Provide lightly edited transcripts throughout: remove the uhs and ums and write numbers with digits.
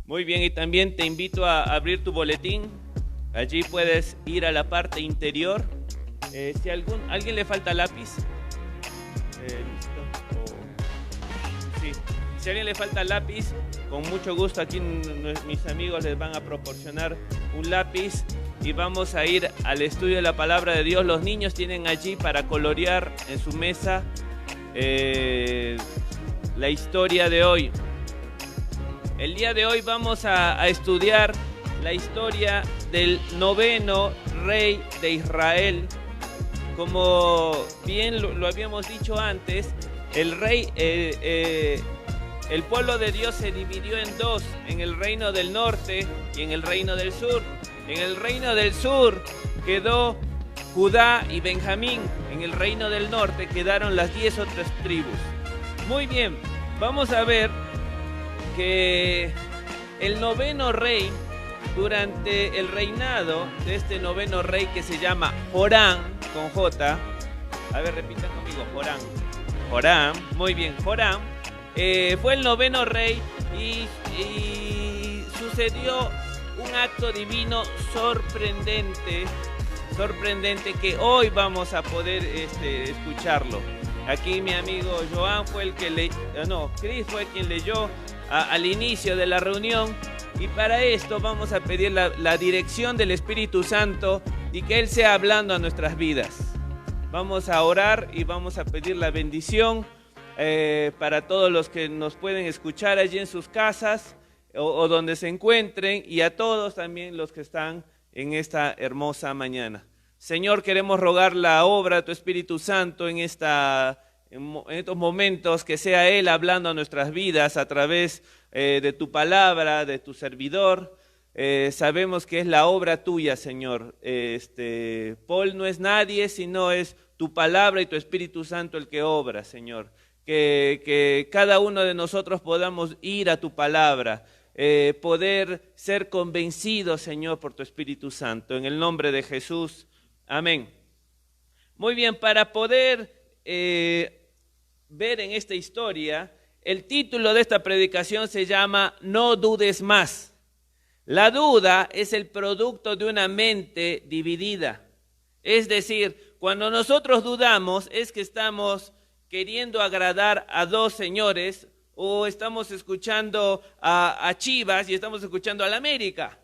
Muy bien, y también te invito a abrir tu boletín. Allí puedes ir a la parte interior. Si alguien le falta lápiz, listo. Sí. Si a alguien le falta lápiz, con mucho gusto aquí mis amigos les van a proporcionar un lápiz y vamos a ir al estudio de la palabra de Dios. Los niños tienen allí para colorear en su mesa la historia de hoy. El día de hoy vamos a estudiar la historia del 9º rey de Israel. Como bien lo habíamos dicho antes, el pueblo de Dios se dividió en dos, en el reino del norte y en el reino del sur. En el reino del sur quedó Judá y Benjamín. En el reino del norte quedaron las 10 otras tribus. Muy bien, vamos a ver que el 9º rey, durante el reinado de este 9º rey que se llama Joram, con J, a ver, repitan conmigo, Joram, muy bien, Joram, fue el 9º rey y sucedió un acto divino sorprendente que hoy vamos a poder escucharlo. Aquí mi amigo Joan fue el que Chris fue quien leyó al inicio de la reunión, y para esto vamos a pedir la dirección del Espíritu Santo y que Él sea hablando a nuestras vidas. Vamos a orar y vamos a pedir la bendición para todos los que nos pueden escuchar allí en sus casas o donde se encuentren, y a todos también los que están en esta hermosa mañana. Señor, queremos rogar la obra de tu Espíritu Santo en estos momentos, que sea Él hablando a nuestras vidas a través de tu palabra, de tu servidor. Sabemos que es la obra tuya, Señor. Paul no es nadie, sino es tu palabra y tu Espíritu Santo el que obra, Señor. Que cada uno de nosotros podamos ir a tu palabra, poder ser convencidos, Señor, por tu Espíritu Santo. En el nombre de Jesús, amén. Muy bien, para poder ver en esta historia, el título de esta predicación se llama No dudes más. La duda es el producto de una mente dividida. Es decir, cuando nosotros dudamos es que estamos queriendo agradar a dos señores, o estamos escuchando a Chivas y estamos escuchando al América.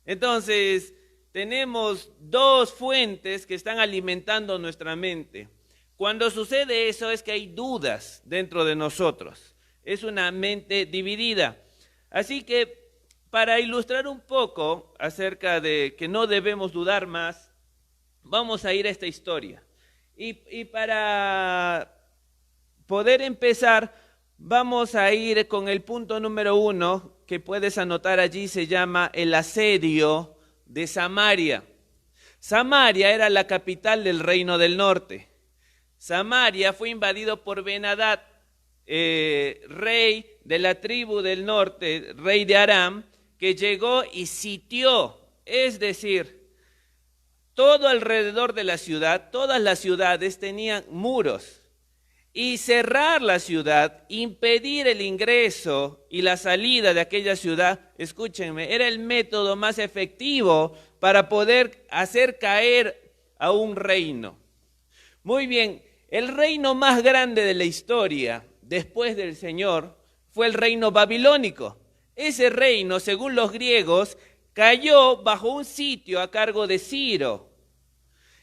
Entonces, tenemos dos fuentes que están alimentando nuestra mente. Cuando sucede eso es que hay dudas dentro de nosotros. Es una mente dividida. Así que para ilustrar un poco acerca de que no debemos dudar más, vamos a ir a esta historia. Y para poder empezar, vamos a ir con el punto número 1, que puedes anotar allí, se llama el asedio de Samaria. Samaria era la capital del reino del norte. Samaria fue invadido por Ben-Hadad, rey de la tribu del norte, rey de Aram, que llegó y sitió, es decir, todo alrededor de la ciudad, todas las ciudades tenían muros, y cerrar la ciudad, impedir el ingreso y la salida de aquella ciudad, escúchenme, era el método más efectivo para poder hacer caer a un reino. Muy bien, el reino más grande de la historia, después del Señor, fue el reino babilónico. Ese reino, según los griegos, cayó bajo un sitio a cargo de Ciro.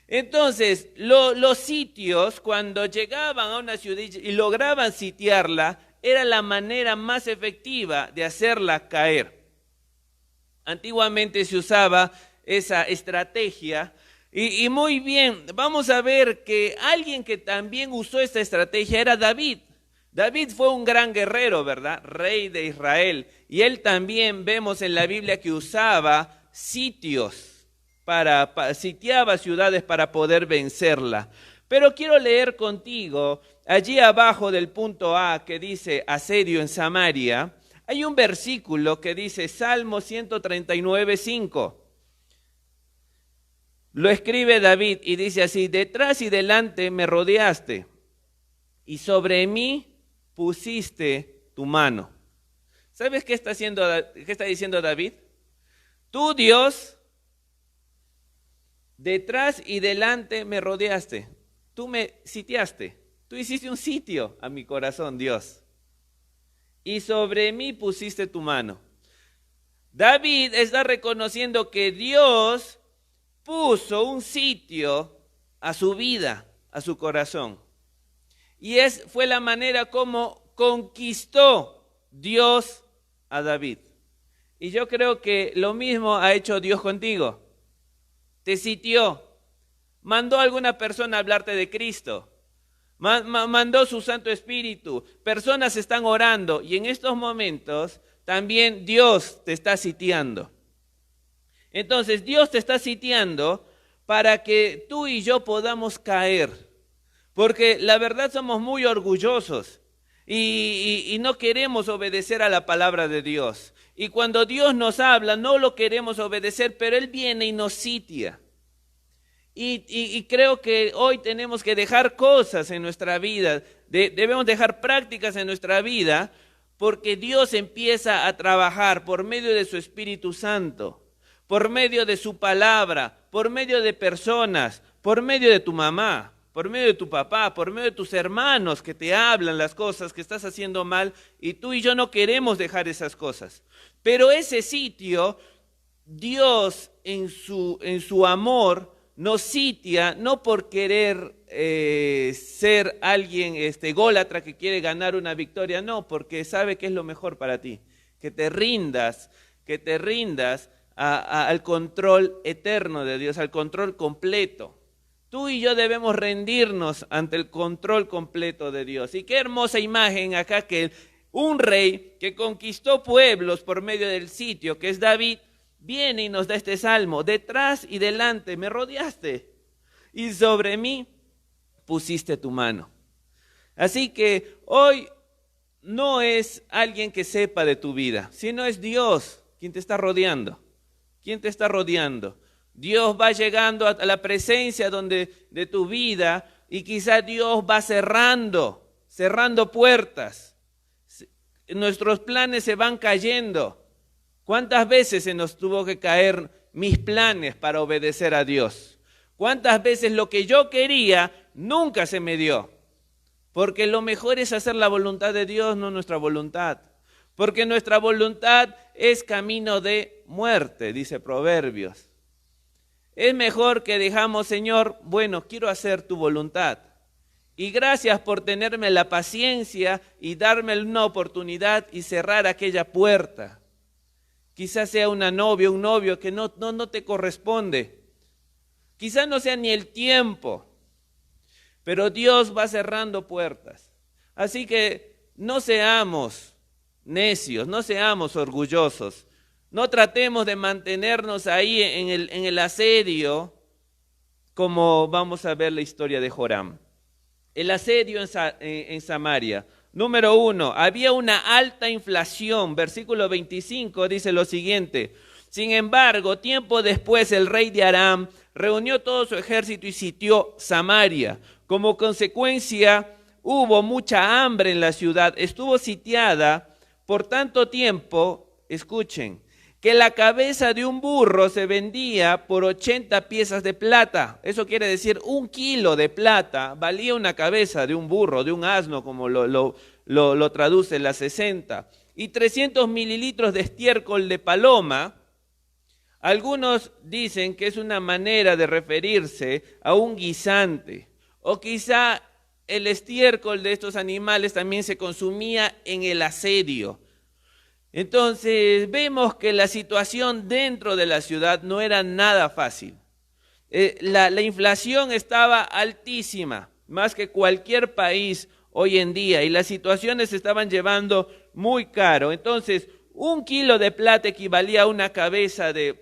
Entonces, los sitios, cuando llegaban a una ciudad y lograban sitiarla, era la manera más efectiva de hacerla caer. Antiguamente se usaba esa estrategia y muy bien, vamos a ver que alguien que también usó esta estrategia era David. David fue un gran guerrero, ¿verdad? Rey de Israel. Y él también vemos en la Biblia que usaba sitios. Sitiaba ciudades para poder vencerla. Pero quiero leer contigo, allí abajo del punto A que dice asedio en Samaria, hay un versículo que dice Salmo 139, 5. Lo escribe David y dice así: detrás y delante me rodeaste y sobre mí pusiste tu mano. ¿Sabes qué está diciendo David? Tú, Dios, detrás y delante me rodeaste. Tú me sitiaste. Tú hiciste un sitio a mi corazón, Dios. Y sobre mí pusiste tu mano. David está reconociendo que Dios puso un sitio a su vida, a su corazón. Y fue la manera como conquistó Dios a David. Y yo creo que lo mismo ha hecho Dios contigo. Te sitió, mandó a alguna persona a hablarte de Cristo, mandó su Santo Espíritu, personas están orando y en estos momentos también Dios te está sitiando. Entonces Dios te está sitiando para que tú y yo podamos caer, porque la verdad somos muy orgullosos y no queremos obedecer a la palabra de Dios. Y cuando Dios nos habla, no lo queremos obedecer, pero Él viene y nos sitia. Y creo que hoy tenemos que dejar cosas en nuestra vida, debemos dejar prácticas en nuestra vida, porque Dios empieza a trabajar por medio de su Espíritu Santo, por medio de su palabra, por medio de personas, por medio de tu mamá, por medio de tu papá, por medio de tus hermanos que te hablan las cosas que estás haciendo mal, y tú y yo no queremos dejar esas cosas. Pero ese sitio, Dios en su amor nos sitia, no por querer ser alguien ególatra que quiere ganar una victoria, no, porque sabe que es lo mejor para ti, que te rindas al control eterno de Dios, al control completo. Tú y yo debemos rendirnos ante el control completo de Dios. Y qué hermosa imagen acá que un rey que conquistó pueblos por medio del sitio, que es David, viene y nos da este salmo: detrás y delante me rodeaste y sobre mí pusiste tu mano. Así que hoy no es alguien que sepa de tu vida, sino es Dios quien te está rodeando. ¿Quién te está rodeando? Dios va llegando a la presencia de tu vida y quizá Dios va cerrando puertas. Nuestros planes se van cayendo. ¿Cuántas veces se nos tuvo que caer mis planes para obedecer a Dios? ¿Cuántas veces lo que yo quería nunca se me dio? Porque lo mejor es hacer la voluntad de Dios, no nuestra voluntad. Porque nuestra voluntad es camino de muerte, dice Proverbios. Es mejor que dejamos, Señor, bueno, quiero hacer tu voluntad. Y gracias por tenerme la paciencia y darme una oportunidad y cerrar aquella puerta. Quizás sea una novia, un novio que no te corresponde. Quizás no sea ni el tiempo, pero Dios va cerrando puertas. Así que no seamos necios, no seamos orgullosos. No tratemos de mantenernos ahí en el asedio, como vamos a ver la historia de Joram. El asedio en Samaria. Número 1, había una alta inflación. Versículo 25 dice lo siguiente: sin embargo, tiempo después el rey de Aram reunió todo su ejército y sitió Samaria. Como consecuencia, hubo mucha hambre en la ciudad. Estuvo sitiada por tanto tiempo, escuchen, que la cabeza de un burro se vendía por 80 piezas de plata. Eso quiere decir 1 kilo de plata valía una cabeza de un burro, de un asno, como lo traduce la 60. Y 300 mililitros de estiércol de paloma. Algunos dicen que es una manera de referirse a un guisante. O quizá el estiércol de estos animales también se consumía en el asedio. Entonces vemos que la situación dentro de la ciudad no era nada fácil. La inflación estaba altísima, más que cualquier país hoy en día, y las situaciones se estaban llevando muy caro. Entonces 1 kilo de plata equivalía a una cabeza de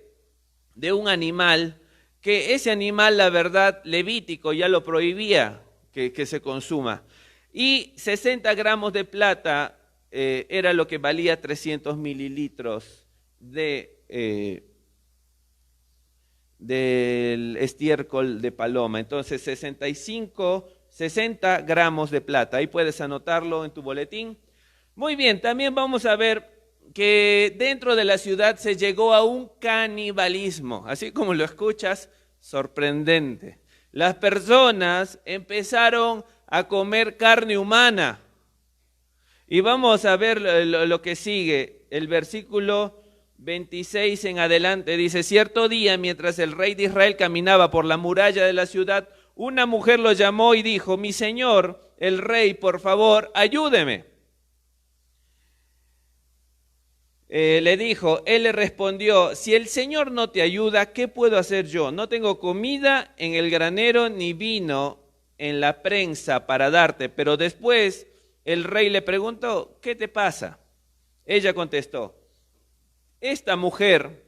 un animal, que ese animal, la verdad, Levítico ya lo prohibía que se consuma. Y 60 gramos de plata era lo que valía 300 mililitros del estiércol de paloma. Entonces 60 gramos de plata. Ahí puedes anotarlo en tu boletín. Muy bien, también vamos a ver que dentro de la ciudad se llegó a un canibalismo, así como lo escuchas, sorprendente. Las personas empezaron a comer carne humana. Y vamos a ver lo que sigue, el versículo 26 en adelante, dice: cierto día, mientras el rey de Israel caminaba por la muralla de la ciudad, una mujer lo llamó y dijo: mi señor, el rey, por favor, ayúdeme. Le dijo, él le respondió: si el Señor no te ayuda, ¿qué puedo hacer yo? No tengo comida en el granero ni vino en la prensa para darte. Pero después el rey le preguntó: ¿qué te pasa? Ella contestó: esta mujer,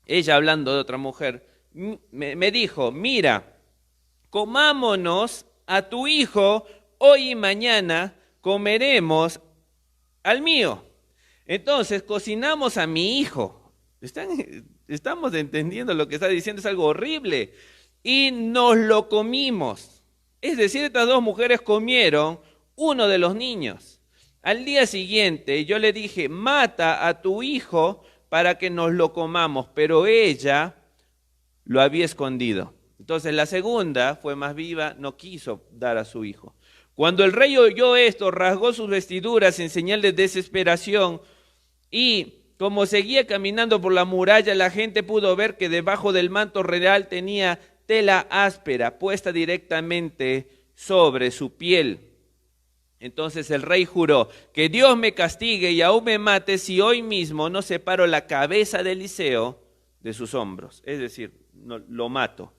ella hablando de otra mujer, me dijo: mira, comámonos a tu hijo, hoy y mañana comeremos al mío. Entonces cocinamos a mi hijo. Estamos entendiendo lo que está diciendo, es algo horrible. Y nos lo comimos. Es decir, estas dos mujeres comieron uno de los niños. Al día siguiente yo le dije: mata a tu hijo para que nos lo comamos, pero ella lo había escondido. Entonces la segunda fue más viva, no quiso dar a su hijo. Cuando el rey oyó esto, rasgó sus vestiduras en señal de desesperación, y como seguía caminando por la muralla, la gente pudo ver que debajo del manto real tenía tela áspera puesta directamente sobre su piel. Entonces el rey juró: que Dios me castigue y aún me mate si hoy mismo no separo la cabeza de Eliseo de sus hombros. Es decir, no, lo mato.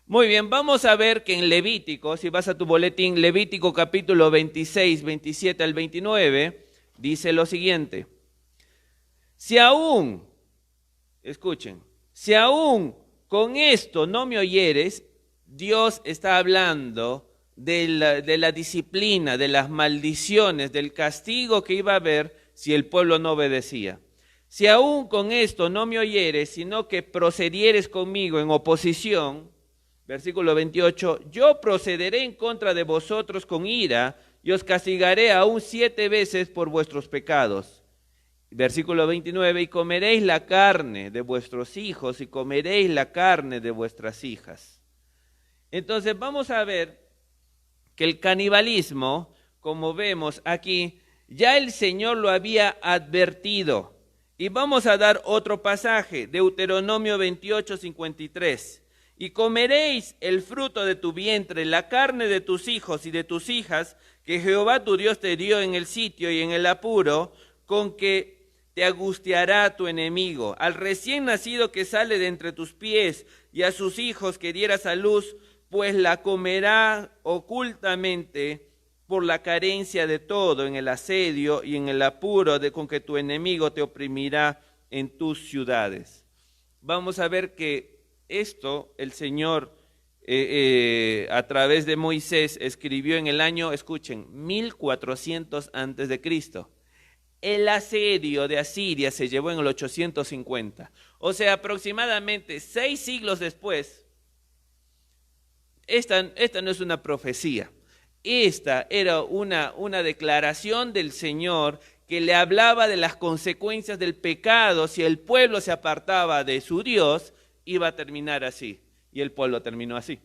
Muy bien, vamos a ver que en Levítico, si vas a tu boletín, Levítico capítulo 26, 27 al 29, dice lo siguiente: si aún, escuchen, si aún con esto no me oyeres, Dios está hablando de la disciplina, de las maldiciones, del castigo que iba a haber si el pueblo no obedecía. Si aún con esto no me oyeres, sino que procedieres conmigo en oposición, versículo 28, yo procederé en contra de vosotros con ira y os castigaré aún 7 veces por vuestros pecados. Versículo 29, y comeréis la carne de vuestros hijos y comeréis la carne de vuestras hijas. Entonces vamos a ver que el canibalismo, como vemos aquí, ya el Señor lo había advertido. Y vamos a dar otro pasaje, Deuteronomio 28, 53. Y comeréis el fruto de tu vientre, la carne de tus hijos y de tus hijas, que Jehová tu Dios te dio en el sitio y en el apuro, con que te angustiará tu enemigo. Al recién nacido que sale de entre tus pies y a sus hijos que dieras a luz, pues la comerá ocultamente por la carencia de todo, en el asedio y en el apuro con que tu enemigo te oprimirá en tus ciudades. Vamos a ver que esto el Señor a través de Moisés escribió en el año, escuchen, 1400 antes de Cristo. El asedio de Asiria se llevó en el 850. O sea, aproximadamente 6 siglos después. Esta no es una profecía. Esta era una declaración del Señor que le hablaba de las consecuencias del pecado. Si el pueblo se apartaba de su Dios, iba a terminar así. Y el pueblo terminó así.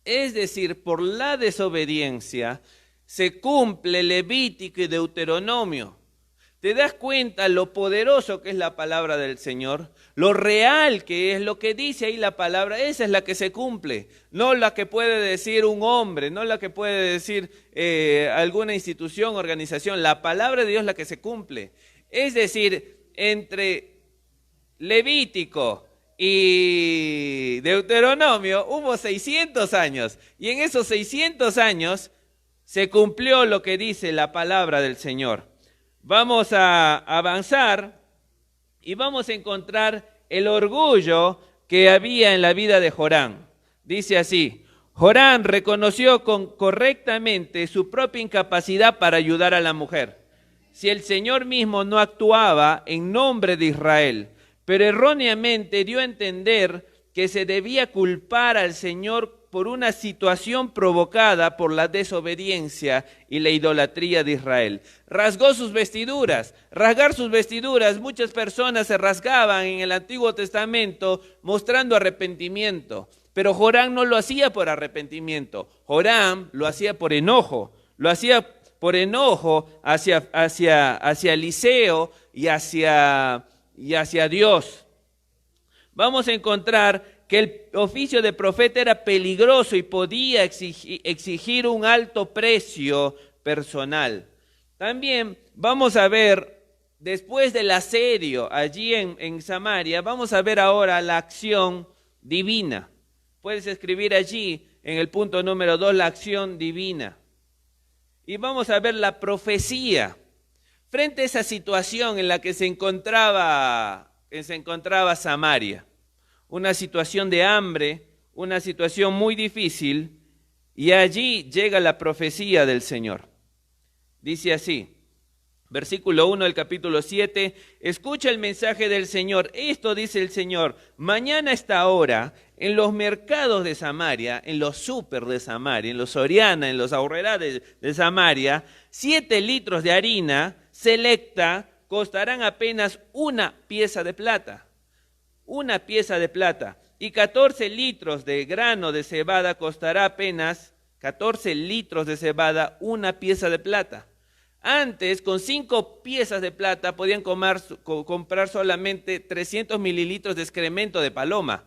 Es decir, por la desobediencia se cumple Levítico y Deuteronomio. ¿Te das cuenta lo poderoso que es la palabra del Señor? Lo real que es, lo que dice ahí la palabra, esa es la que se cumple. No la que puede decir un hombre, no la que puede decir alguna institución, organización. La palabra de Dios es la que se cumple. Es decir, entre Levítico y Deuteronomio hubo 600 años. Y en esos 600 años se cumplió lo que dice la palabra del Señor. Vamos a avanzar y vamos a encontrar el orgullo que había en la vida de Jorán. Dice así: Jorán reconoció correctamente su propia incapacidad para ayudar a la mujer, si el Señor mismo no actuaba en nombre de Israel, pero erróneamente dio a entender que se debía culpar al Señor por una situación provocada por la desobediencia y la idolatría de Israel. Rasgó sus vestiduras. Rasgar sus vestiduras, muchas personas se rasgaban en el Antiguo Testamento mostrando arrepentimiento. Pero Joram no lo hacía por arrepentimiento. Joram lo hacía por enojo. Lo hacía por enojo hacia Eliseo y hacia Dios. Vamos a encontrar que el oficio de profeta era peligroso y podía exigir un alto precio personal. También vamos a ver, después del asedio allí en Samaria, vamos a ver ahora la acción divina. Puedes escribir allí en el punto número 2, la acción divina. Y vamos a ver la profecía. Frente a esa situación en la que se encontraba Samaria, una situación de hambre, una situación muy difícil, y allí llega la profecía del Señor. Dice así, versículo 1 del capítulo 7, escucha el mensaje del Señor. Esto dice el Señor, mañana a esta hora, en los mercados de Samaria, en los súper de Samaria, en los Soriana, en los Aurrerá de Samaria, 7 litros de harina selecta costarán apenas una pieza de plata. Una pieza de plata. Y 14 litros de grano de cebada costará apenas 14 litros de cebada, una pieza de plata. Antes, con 5 piezas de plata podían comprar solamente 300 mililitros de excremento de paloma.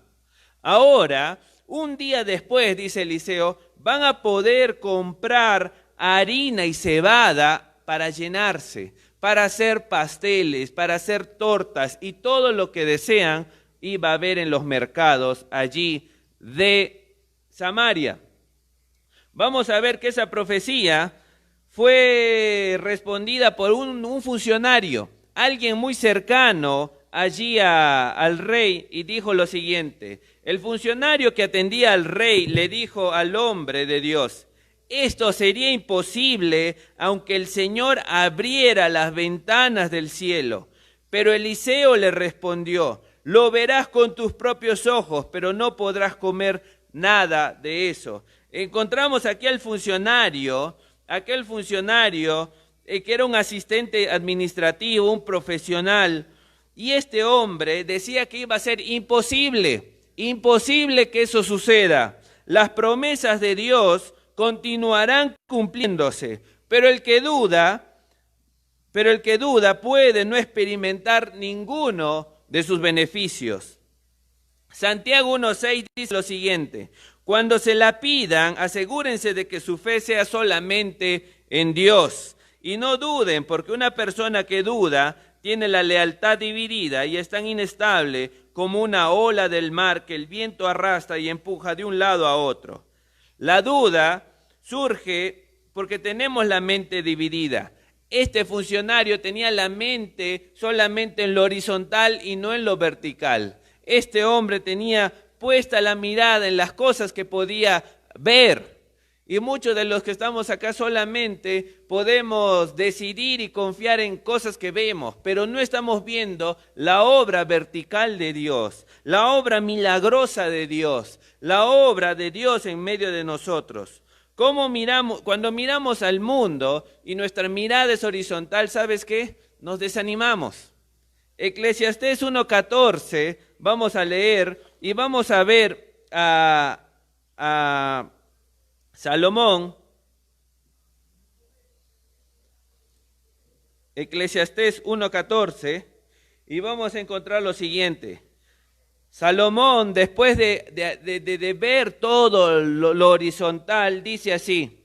Ahora, un día después, dice Eliseo, van a poder comprar harina y cebada para llenarse, para hacer pasteles, para hacer tortas y todo lo que desean iba a haber en los mercados allí de Samaria. Vamos a ver que esa profecía fue respondida por un funcionario, alguien muy cercano allí al rey, y dijo lo siguiente. El funcionario que atendía al rey le dijo al hombre de Dios, esto sería imposible aunque el Señor abriera las ventanas del cielo. Pero Eliseo le respondió, lo verás con tus propios ojos, pero no podrás comer nada de eso. Encontramos aquí al funcionario, que era un asistente administrativo, un profesional, y este hombre decía que iba a ser imposible que eso suceda. Las promesas de Dios continuarán cumpliéndose, pero el que duda puede no experimentar ninguno de sus beneficios. Santiago 1:6 dice lo siguiente, cuando se la pidan, asegúrense de que su fe sea solamente en Dios, y no duden, porque una persona que duda tiene la lealtad dividida y es tan inestable como una ola del mar que el viento arrastra y empuja de un lado a otro. La duda surge porque tenemos la mente dividida. Este funcionario tenía la mente solamente en lo horizontal y no en lo vertical. Este hombre tenía puesta la mirada en las cosas que podía ver. Y muchos de los que estamos acá solamente podemos decidir y confiar en cosas que vemos, pero no estamos viendo la obra vertical de Dios, la obra milagrosa de Dios, la obra de Dios en medio de nosotros. ¿Cómo miramos? Cuando miramos al mundo y nuestra mirada es horizontal, ¿sabes qué? Nos desanimamos. Eclesiastés 1:14, vamos a leer y vamos a ver a Salomón. Eclesiastés 1:14 y vamos a encontrar lo siguiente. Salomón, después de ver todo lo horizontal, dice así,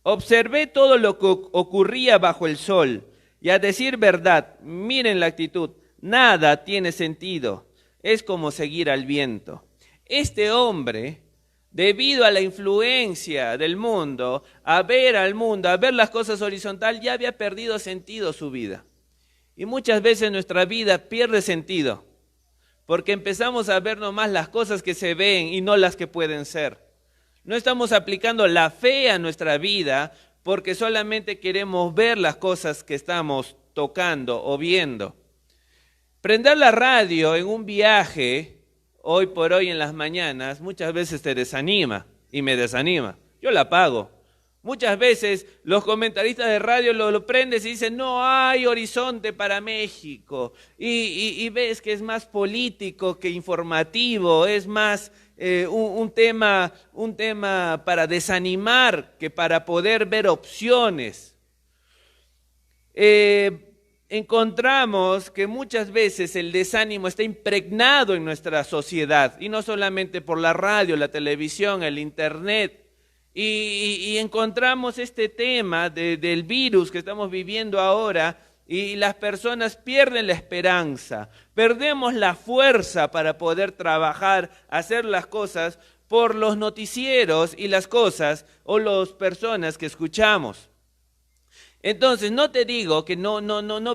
observé todo lo que ocurría bajo el sol, y a decir verdad, miren la actitud, nada tiene sentido, es como seguir al viento. Este hombre, debido a la influencia del mundo, a ver al mundo, a ver las cosas horizontal, ya había perdido sentido su vida. Y muchas veces nuestra vida pierde sentido, porque empezamos a ver nomás las cosas que se ven y no las que pueden ser. No estamos aplicando la fe a nuestra vida porque solamente queremos ver las cosas que estamos tocando o viendo. Prender la radio en un viaje, hoy por hoy en las mañanas, muchas veces te desanima. y me desanima. Yo la apago. Muchas veces los comentaristas de radio lo prendes y dicen, no hay horizonte para México. Y ves que es más político que informativo, es más un tema para desanimar que para poder ver opciones. Encontramos que muchas veces el desánimo está impregnado en nuestra sociedad, y no solamente por la radio, la televisión, el internet. Y encontramos este tema del virus que estamos viviendo ahora, y las personas pierden la esperanza, perdemos la fuerza para poder trabajar, hacer las cosas por los noticieros y las cosas o las personas que escuchamos. Entonces, no te digo que no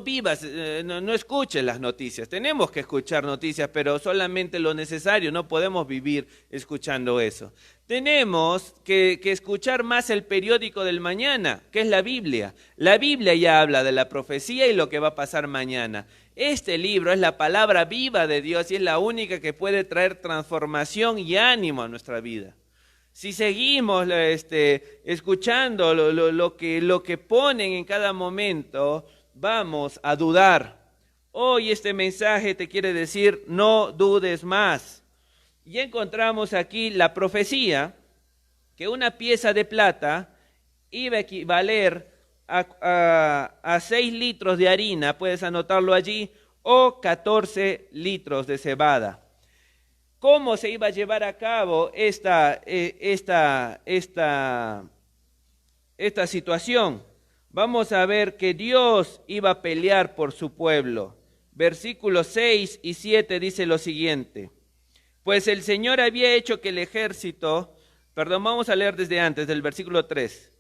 vivas, no escuches las noticias. Tenemos que escuchar noticias, pero solamente lo necesario, no podemos vivir escuchando eso. Tenemos que escuchar más el periódico del mañana, que es la Biblia. La Biblia ya habla de la profecía y lo que va a pasar mañana. Este libro es la palabra viva de Dios y es la única que puede traer transformación y ánimo a nuestra vida. Si seguimos escuchando lo que ponen en cada momento, vamos a dudar. Hoy este mensaje te quiere decir, no dudes más. Y encontramos aquí la profecía, que una pieza de plata iba a equivaler a 6 litros de harina, puedes anotarlo allí, o 14 litros de cebada. ¿Cómo se iba a llevar a cabo esta situación? Vamos a ver que Dios iba a pelear por su pueblo. Versículos 6 y 7 dice lo siguiente. Pues el Señor había hecho que el ejército, vamos a leer desde antes, del versículo 3.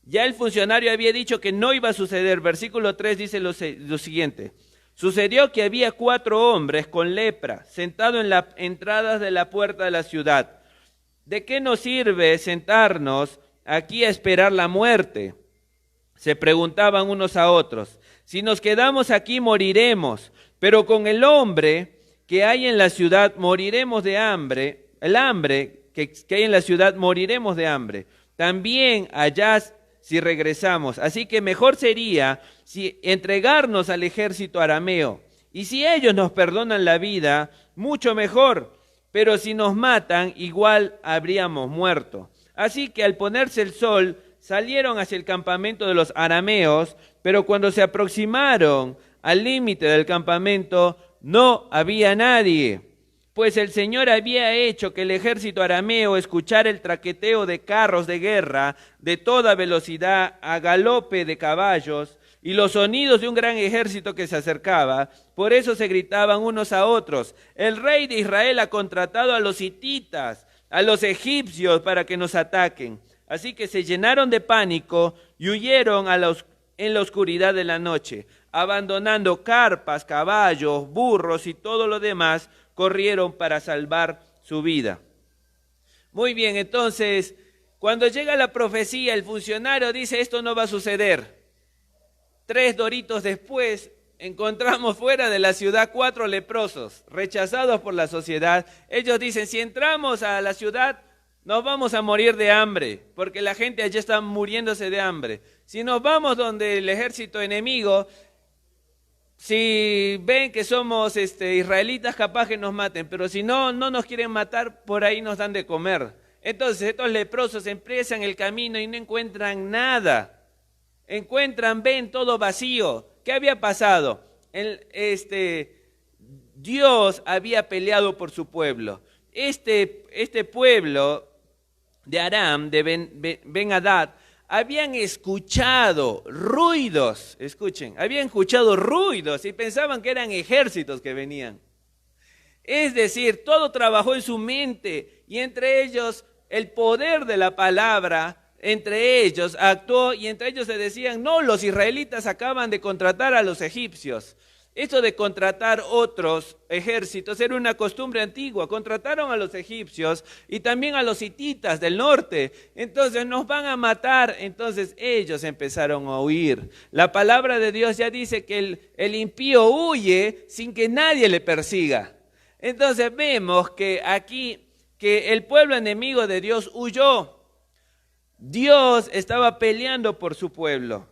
Ya el funcionario había dicho que no iba a suceder. Versículo 3 dice lo siguiente. Sucedió que había 4 hombres con lepra sentados en las entradas de la puerta de la ciudad. ¿De qué nos sirve sentarnos aquí a esperar la muerte? Se preguntaban unos a otros. Si nos quedamos aquí moriremos, pero con el hombre que hay en la ciudad moriremos de hambre. El hambre que hay en la ciudad moriremos de hambre. También allá si regresamos. Así que mejor sería si entregarnos al ejército arameo. Y si ellos nos perdonan la vida, mucho mejor. Pero si nos matan, igual habríamos muerto. Así que al ponerse el sol, salieron hacia el campamento de los arameos, pero cuando se aproximaron al límite del campamento, no había nadie. Pues el Señor había hecho que el ejército arameo escuchara el traqueteo de carros de guerra de toda velocidad a galope de caballos y los sonidos de un gran ejército que se acercaba. Por eso se gritaban unos a otros, el rey de Israel ha contratado a los hititas, a los egipcios para que nos ataquen. Así que se llenaron de pánico y huyeron en la oscuridad de la noche, abandonando carpas, caballos, burros y todo lo demás, corrieron para salvar su vida. Muy bien, entonces, cuando llega la profecía, el funcionario dice, esto no va a suceder. 3 doritos después, encontramos fuera de la ciudad 4 leprosos, rechazados por la sociedad. Ellos dicen, si entramos a la ciudad, nos vamos a morir de hambre, porque la gente allí está muriéndose de hambre. Si nos vamos donde el ejército enemigo, si ven que somos israelitas, capaz que nos maten, pero si no nos quieren matar, por ahí nos dan de comer. Entonces estos leprosos empiezan el camino y no encuentran nada. Ven todo vacío. ¿Qué había pasado? Dios había peleado por su pueblo. Este pueblo de Aram, de Ben-Hadad, habían escuchado ruidos, habían escuchado ruidos y pensaban que eran ejércitos que venían. Es decir, todo trabajó en su mente y entre ellos el poder de la palabra, entre ellos actuó y entre ellos se decían, no, los israelitas acaban de contratar a los egipcios. Esto de contratar otros ejércitos era una costumbre antigua. Contrataron a los egipcios y también a los hititas del norte. Entonces nos van a matar. Entonces ellos empezaron a huir. La palabra de Dios ya dice que el impío huye sin que nadie le persiga. Entonces vemos que aquí que el pueblo enemigo de Dios huyó. Dios estaba peleando por su pueblo.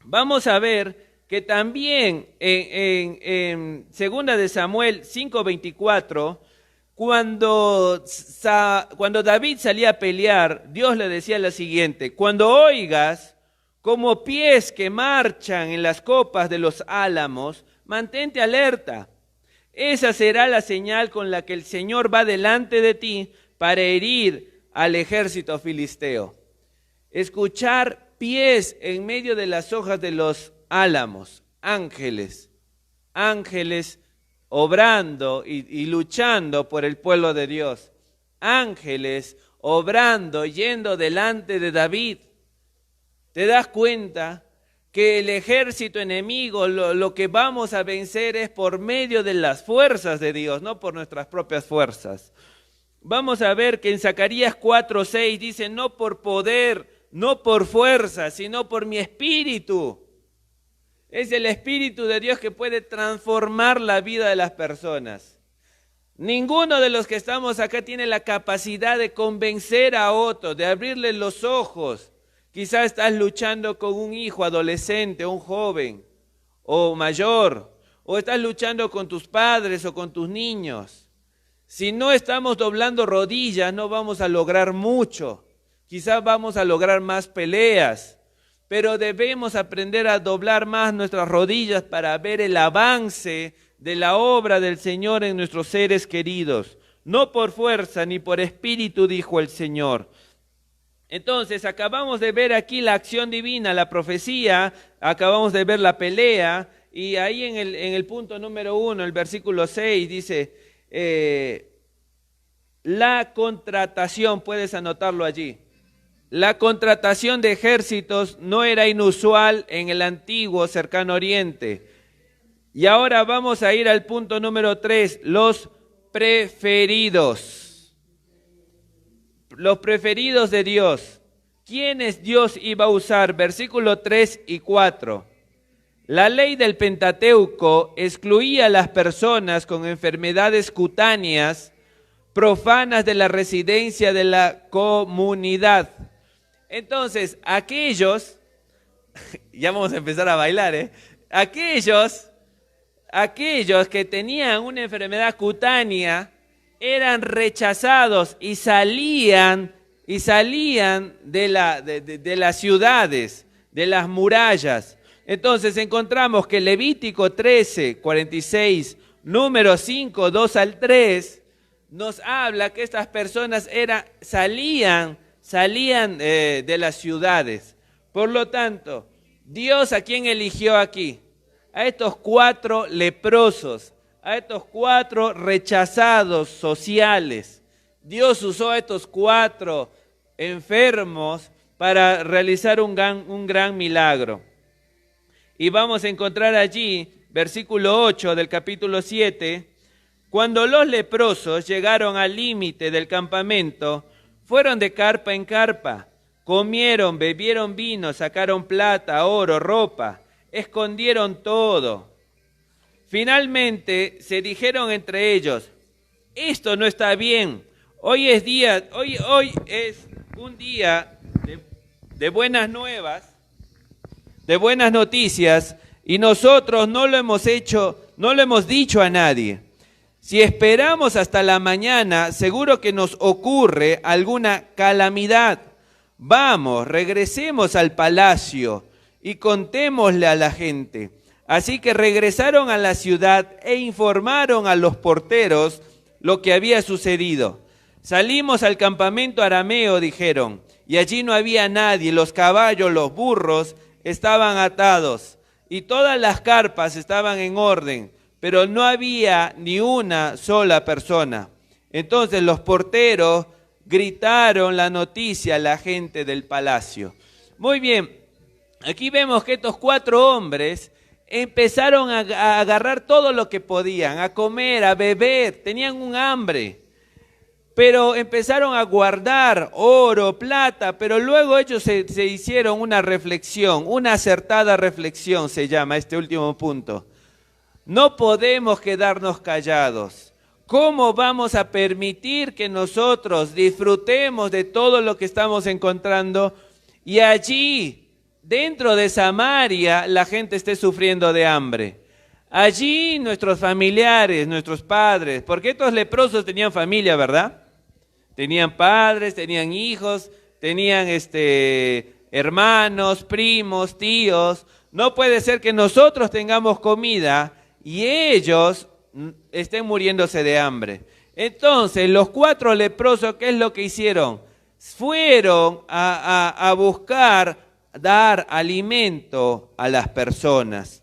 Vamos a ver que también en 2 de Samuel 5:24, cuando David salía a pelear, Dios le decía lo siguiente: cuando oigas como pies que marchan en las copas de los álamos, mantente alerta. Esa será la señal con la que el Señor va delante de ti para herir al ejército filisteo. Escuchar pies en medio de las hojas de los álamos, ángeles obrando y luchando por el pueblo de Dios, ángeles obrando, yendo delante de David. ¿Te das cuenta que el ejército enemigo, lo que vamos a vencer es por medio de las fuerzas de Dios, no por nuestras propias fuerzas? Vamos a ver que en Zacarías 4:6 dice: no por poder, no por fuerza, sino por mi espíritu. Es el Espíritu de Dios que puede transformar la vida de las personas. Ninguno de los que estamos acá tiene la capacidad de convencer a otros, de abrirle los ojos. Quizás estás luchando con un hijo adolescente, un joven o mayor, o estás luchando con tus padres o con tus niños. Si no estamos doblando rodillas, no vamos a lograr mucho. Quizás vamos a lograr más peleas, pero debemos aprender a doblar más nuestras rodillas para ver el avance de la obra del Señor en nuestros seres queridos. No por fuerza ni por espíritu, dijo el Señor. Entonces, acabamos de ver aquí la acción divina, la profecía, acabamos de ver la pelea, y ahí en el punto número 1, el versículo 6, dice, la contratación, puedes anotarlo allí. La contratación de ejércitos no era inusual en el antiguo cercano oriente. Y ahora vamos a ir al punto número 3, los preferidos. Los preferidos de Dios. ¿Quiénes Dios iba a usar? Versículo 3 y 4. La ley del Pentateuco excluía a las personas con enfermedades cutáneas profanas de la residencia de la comunidad. Entonces, aquellos, ya vamos a empezar a bailar, aquellos que tenían una enfermedad cutánea eran rechazados y salían de las ciudades, de las murallas. Entonces encontramos que Levítico 13, 46, número 5, 2 al 3, nos habla que estas personas salían de las ciudades. Por lo tanto, Dios, ¿a quién eligió aquí? A estos 4 leprosos, a estos 4 rechazados sociales. Dios usó a estos 4 enfermos para realizar un gran milagro. Y vamos a encontrar allí, versículo 8 del capítulo 7, cuando los leprosos llegaron al límite del campamento, fueron de carpa en carpa, comieron, bebieron vino, sacaron plata, oro, ropa, escondieron todo. Finalmente se dijeron entre ellos: esto no está bien. Hoy es un día de buenas nuevas, de buenas noticias, y nosotros no lo hemos dicho a nadie. Si esperamos hasta la mañana, seguro que nos ocurre alguna calamidad. Vamos, regresemos al palacio y contémosle a la gente. Así que regresaron a la ciudad e informaron a los porteros lo que había sucedido. Salimos al campamento arameo, dijeron, y allí no había nadie. Los caballos, los burros estaban atados y todas las carpas estaban en orden, pero no había ni una sola persona. Entonces los porteros gritaron la noticia a la gente del palacio. Muy bien, aquí vemos que estos 4 hombres empezaron a agarrar todo lo que podían, a comer, a beber, tenían un hambre, pero empezaron a guardar oro, plata, pero luego ellos se hicieron una reflexión, una acertada reflexión se llama este último punto. No podemos quedarnos callados. ¿Cómo vamos a permitir que nosotros disfrutemos de todo lo que estamos encontrando y allí, dentro de Samaria, la gente esté sufriendo de hambre? Allí nuestros familiares, nuestros padres, porque estos leprosos tenían familia, ¿verdad? Tenían padres, tenían hijos, tenían hermanos, primos, tíos. No puede ser que nosotros tengamos comida y ellos estén muriéndose de hambre. Entonces, los 4 leprosos, ¿qué es lo que hicieron? Fueron a buscar dar alimento a las personas.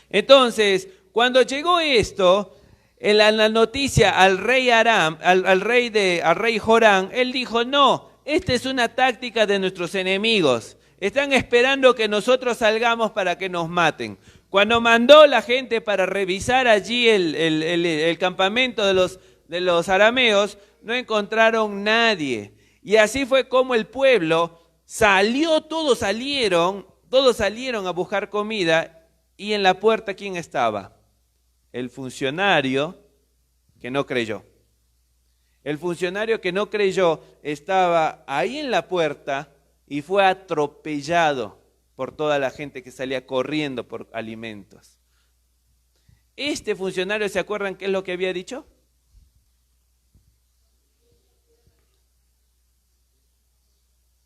Entonces, cuando llegó esto, en la noticia al rey Aram, al rey Jorán, él dijo: no, esta es una táctica de nuestros enemigos. Están esperando que nosotros salgamos para que nos maten. Cuando mandó la gente para revisar allí el campamento de los arameos, no encontraron nadie. Y así fue como el pueblo salió, todos salieron a buscar comida. Y en la puerta, ¿quién estaba? El funcionario que no creyó. El funcionario que no creyó estaba ahí en la puerta y fue atropellado por toda la gente que salía corriendo por alimentos. Este funcionario, ¿se acuerdan qué es lo que había dicho?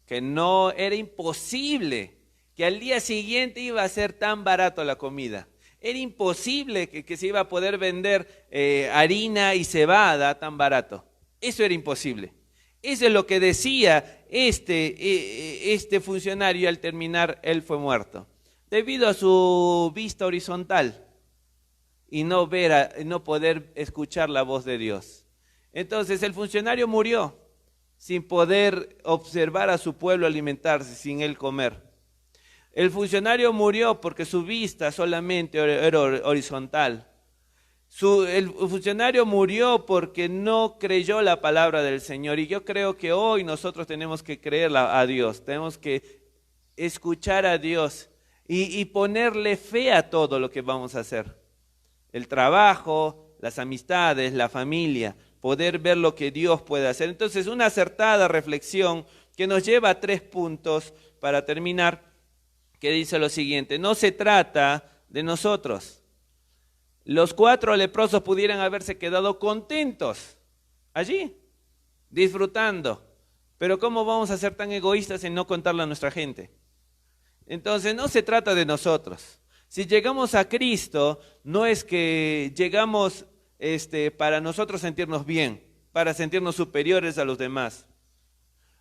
Que no, era imposible, que al día siguiente iba a ser tan barato la comida. Era imposible que se iba a poder vender harina y cebada tan barato. Eso era imposible. Eso es lo que decía este funcionario. Al terminar, él fue muerto, debido a su vista horizontal y no poder escuchar la voz de Dios. Entonces el funcionario murió sin poder observar a su pueblo alimentarse, sin él comer. El funcionario murió porque su vista solamente era horizontal. El funcionario murió porque no creyó la palabra del Señor. Y yo creo que hoy nosotros tenemos que creerla a Dios. Tenemos que escuchar a Dios y ponerle fe a todo lo que vamos a hacer. El trabajo, las amistades, la familia, poder ver lo que Dios puede hacer. Entonces, una acertada reflexión que nos lleva a 3 puntos para terminar, que dice lo siguiente: no se trata de nosotros. Los 4 leprosos pudieran haberse quedado contentos allí, disfrutando. Pero ¿cómo vamos a ser tan egoístas en no contarle a nuestra gente? Entonces no se trata de nosotros. Si llegamos a Cristo, no es que llegamos para nosotros sentirnos bien, para sentirnos superiores a los demás,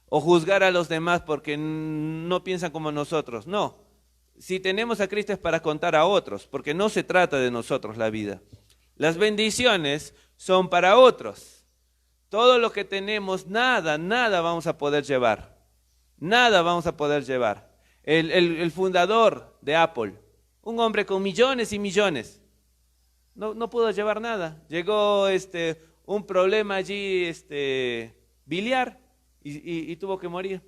o juzgar a los demás porque no piensan como nosotros. No. Si tenemos a Cristo es para contar a otros, porque no se trata de nosotros la vida. Las bendiciones son para otros. Todo lo que tenemos, nada vamos a poder llevar. Nada vamos a poder llevar. El fundador de Apple, un hombre con millones y millones, no pudo llevar nada. Llegó un problema allí biliar y tuvo que morir.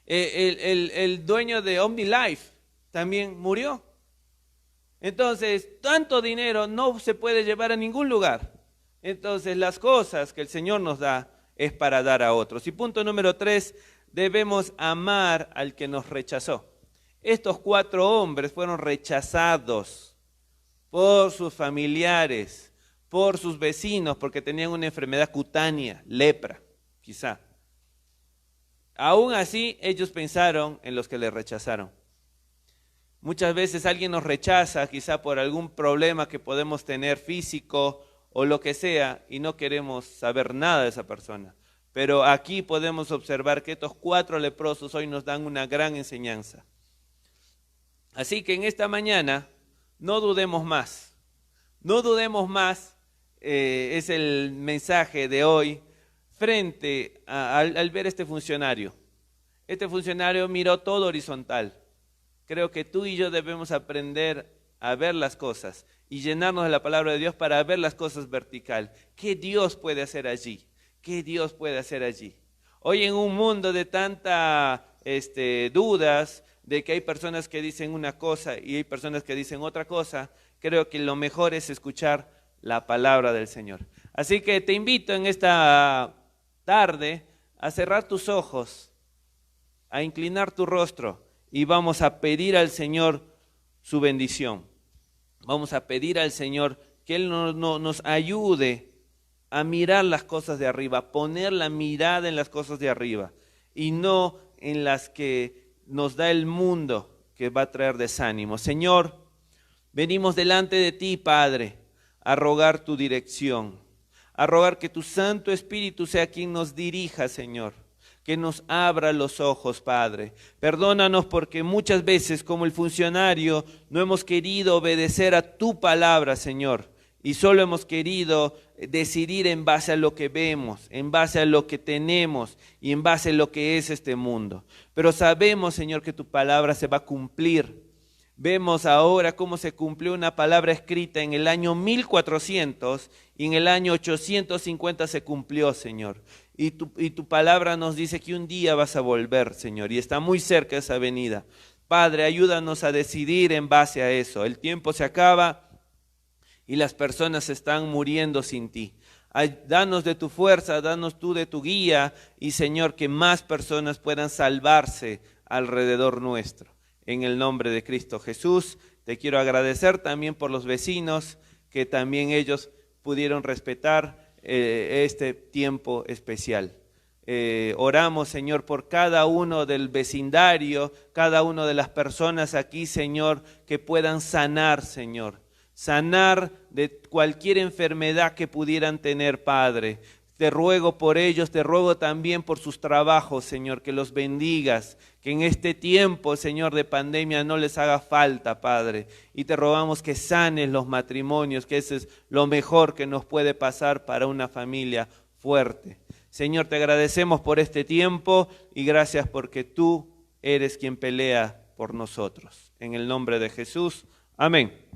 El dueño de OmniLife también murió. Entonces, tanto dinero no se puede llevar a ningún lugar. Entonces, las cosas que el Señor nos da es para dar a otros. Y punto número 3, debemos amar al que nos rechazó. Estos 4 hombres fueron rechazados por sus familiares, por sus vecinos, porque tenían una enfermedad cutánea, lepra, quizá. Aún así, ellos pensaron en los que les rechazaron. Muchas veces alguien nos rechaza, quizá por algún problema que podemos tener físico o lo que sea, y no queremos saber nada de esa persona. Pero aquí podemos observar que estos 4 leprosos hoy nos dan una gran enseñanza. Así que en esta mañana, no dudemos más. No dudemos más, es el mensaje de hoy, frente al ver este funcionario. Este funcionario miró todo horizontal. Creo que tú y yo debemos aprender a ver las cosas y llenarnos de la palabra de Dios para ver las cosas vertical. ¿Qué Dios puede hacer allí? ¿Qué Dios puede hacer allí? Hoy en un mundo de tanta dudas, de que hay personas que dicen una cosa y hay personas que dicen otra cosa, creo que lo mejor es escuchar la palabra del Señor. Así que te invito en esta tarde a cerrar tus ojos, a inclinar tu rostro y vamos a pedir al Señor su bendición. Vamos a pedir al Señor que Él nos ayude a mirar las cosas de arriba, poner la mirada en las cosas de arriba y no en las que nos da el mundo que va a traer desánimo. Señor, venimos delante de ti, Padre, a rogar tu dirección, a rogar que tu Santo Espíritu sea quien nos dirija, Señor, que nos abra los ojos, Padre. Perdónanos porque muchas veces como el funcionario no hemos querido obedecer a tu palabra, Señor, y solo hemos querido decidir en base a lo que vemos, en base a lo que tenemos y en base a lo que es este mundo. Pero sabemos, Señor, que tu palabra se va a cumplir. Vemos ahora cómo se cumplió una palabra escrita en el año 1400 y en el año 850 se cumplió, Señor. Y tu palabra nos dice que un día vas a volver, Señor, y está muy cerca esa venida. Padre, ayúdanos a decidir en base a eso. El tiempo se acaba y las personas están muriendo sin ti. Danos de tu fuerza, danos tú de tu guía y, Señor, que más personas puedan salvarse alrededor nuestro. En el nombre de Cristo Jesús, te quiero agradecer también por los vecinos, que también ellos pudieron respetar este tiempo especial. Oramos, Señor, por cada uno del vecindario, cada una de las personas aquí, Señor, que puedan sanar, Señor. Sanar de cualquier enfermedad que pudieran tener, Padre. Te ruego por ellos, te ruego también por sus trabajos, Señor, que los bendigas, que en este tiempo, Señor, de pandemia no les haga falta, Padre. Y te rogamos que sanes los matrimonios, que eso es lo mejor que nos puede pasar para una familia fuerte. Señor, te agradecemos por este tiempo y gracias porque tú eres quien pelea por nosotros. En el nombre de Jesús, amén.